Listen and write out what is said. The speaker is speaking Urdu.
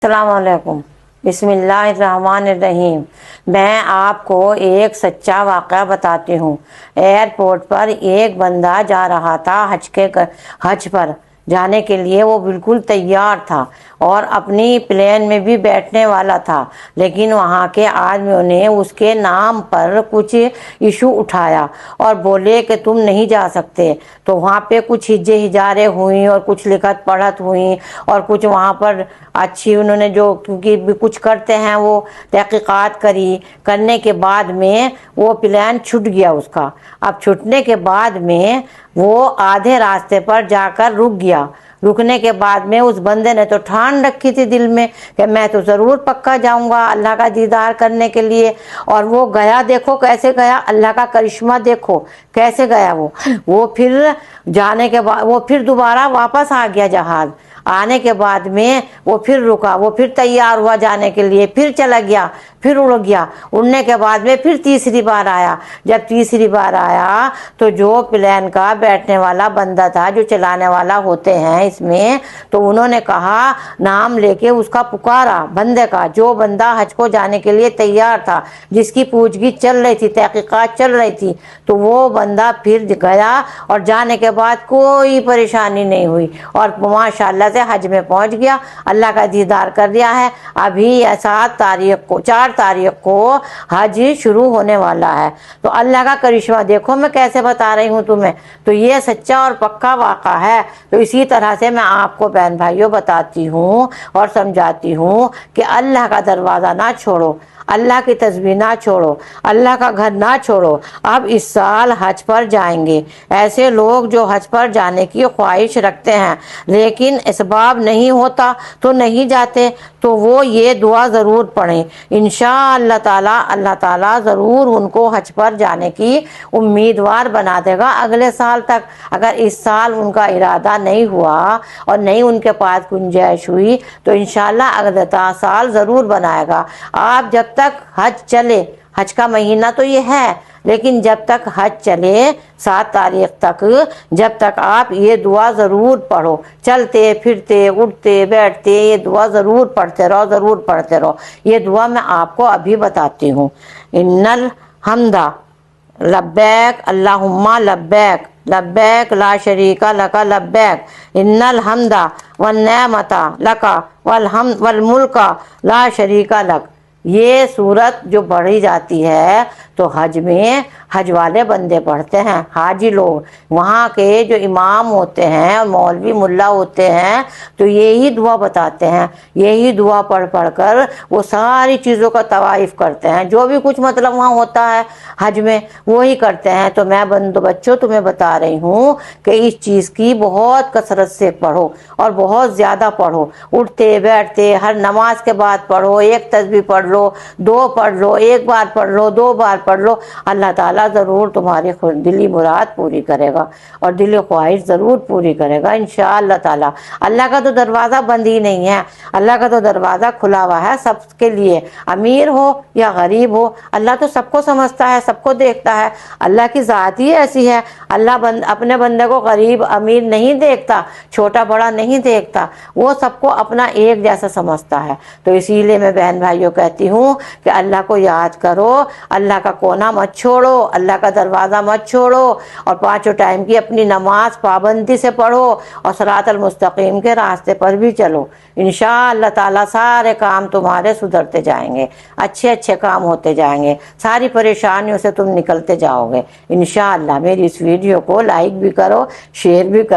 السلام علیکم۔ بسم اللہ الرحمن الرحیم۔ میں آپ کو ایک سچا واقعہ بتاتی ہوں۔ ایئرپورٹ پر ایک بندہ جا رہا تھا حج پر جانے کے لیے۔ وہ بالکل تیار تھا اور اپنی پلین میں بھی بیٹھنے والا تھا، لیکن وہاں کے آدمیوں نے اس کے نام پر کچھ ایشو اٹھایا اور بولے کہ تم نہیں جا سکتے۔ تو وہاں پہ کچھ ہجاریں ہوئیں اور کچھ لکھت پڑھت ہوئیں اور کچھ وہاں پر اچھی انہوں نے جو کیونکہ بھی کچھ کرتے ہیں وہ تحقیقات کرنے کے بعد میں وہ پلان چھٹ گیا اس کا۔ اب چھٹنے کے بعد میں وہ آدھے راستے پر جا کر رک گیا۔ رکنے کے بعد میں اس بندے نے تو ٹھان رکھی تھی دل میں کہ میں تو ضرور پکا جاؤں گا اللہ کا دیدار کرنے کے لیے، اور وہ گیا۔ دیکھو کیسے گیا، اللہ کا کرشمہ دیکھو کیسے گیا۔ وہ پھر جانے کے بعد وہ پھر دوبارہ واپس آ گیا جہاز۔ آنے کے بعد میں وہ پھر رکا، وہ پھر تیار ہوا جانے کے لیے، پھر چلا گیا، پھر اڑ گیا۔ اڑنے کے بعد میں پھر تیسری بار آیا۔ جب تیسری بار آیا تو جو پلین کا بیٹھنے والا بندہ تھا، جو چلانے والا ہوتے ہیں اس میں، تو انہوں نے کہا، نام لے کے اس کا پکارا بندے کا، جو بندہ حج کو جانے کے لیے تیار تھا، جس کی پوچھ گچھ چل رہی تھی، تحقیقات چل رہی تھی۔ تو وہ بندہ پھر گیا اور جانے کے بعد کوئی پریشانی نہیں ہوئی اور ماشاءاللہ سے حج میں پہنچ گیا، اللہ کا دیدار کر لیا ہے۔ ابھی 4 تاریخ کو حج شروع ہونے والا ہے۔ تو اللہ کا کرشمہ دیکھو میں کیسے بتا رہی ہوں تمہیں۔ تو یہ سچا اور پکا واقعہ ہے۔ تو اسی طرح سے میں آپ کو بہن بھائیوں بتاتی ہوں اور سمجھاتی ہوں کہ اللہ کا دروازہ نہ چھوڑو، اللہ کی تسبیح نہ چھوڑو، اللہ کا گھر نہ چھوڑو۔ اب اس سال حج پر جائیں گے۔ ایسے لوگ جو حج پر جانے کی خواہش رکھتے ہیں لیکن اسباب نہیں ہوتا تو نہیں جاتے، تو وہ یہ دعا ضرور پڑھیں۔ انشاءاللہ تعالی اللہ تعالیٰ ضرور ان کو حج پر جانے کی امیدوار بنا دے گا اگلے سال تک۔ اگر اس سال ان کا ارادہ نہیں ہوا اور نہیں ان کے پاس گنجائش ہوئی تو انشاءاللہ اگلے سال ضرور بنائے گا۔ آپ جب تک حج چلے، حج کا مہینہ تو یہ ہے، لیکن جب تک حج چلے 7 تاریخ تک، جب تک آپ یہ دعا ضرور پڑھو، چلتے پھرتے اٹھتے بیٹھتے یہ دعا ضرور پڑھتے رہو، ضرور پڑھتے رہو۔ یہ دعا میں آپ کو ابھی بتاتی ہوں۔ ان الحمد لبیک اللہم لبیک لبیک لا شریک لک لبیک ان الحمد والنعمت لک والملک لا شریک لک۔ یہ سورت جو پڑھی جاتی ہے تو حج میں حج والے بندے پڑھتے ہیں، حاجی لوگ، وہاں کے جو امام ہوتے ہیں اور مولوی ملا ہوتے ہیں تو یہی دعا بتاتے ہیں۔ یہی دعا پڑھ کر وہ ساری چیزوں کا طواف کرتے ہیں، جو بھی کچھ مطلب وہاں ہوتا ہے حج میں وہی کرتے ہیں۔ تو میں بچوں تمہیں بتا رہی ہوں کہ اس چیز کی بہت کثرت سے پڑھو اور بہت زیادہ پڑھو، اٹھتے بیٹھتے ہر نماز کے بعد پڑھو، ایک تسبیح پڑھ لو، 2 پڑھ لو، 1 بار پڑھ لو، 2 بار پڑھ لو، اللہ تعالیٰ ضرور تمہاری دلی مراد پوری کرے گا اور دلی خواہش ضرور پوری کرے گا انشاءاللہ تعالیٰ۔ اللہ کا تو دروازہ بند ہی نہیں ہے، اللہ کا تو دروازہ کھلا ہوا ہے سب کے لیے، امیر ہو یا غریب ہو، اللہ تو سب کو سمجھتا ہے، سب کو دیکھتا ہے۔ اللہ کی ذات ہی ایسی ہے، اللہ اپنے بندے کو غریب امیر نہیں دیکھتا، چھوٹا بڑا نہیں دیکھتا، وہ سب کو اپنا ایک جیسا سمجھتا ہے۔ تو اسی لیے میں بہن بھائیوں کہتی ہوں کہ اللہ کو یاد کرو، اللہ کا کونا مت چھوڑو، اللہ کا دروازہ مت چھوڑو، اور 5 ٹائم کی اپنی نماز پابندی سے پڑھو اور صراط المستقیم کے راستے پر بھی چلو۔ انشاءاللہ تعالیٰ سارے کام تمہارے سدھرتے جائیں گے، اچھے اچھے کام ہوتے جائیں گے، ساری پریشانیوں سے تم نکلتے جاؤ گے انشاءاللہ۔ میری اس ویڈیو کو لائک بھی کرو، شیئر بھی کرو۔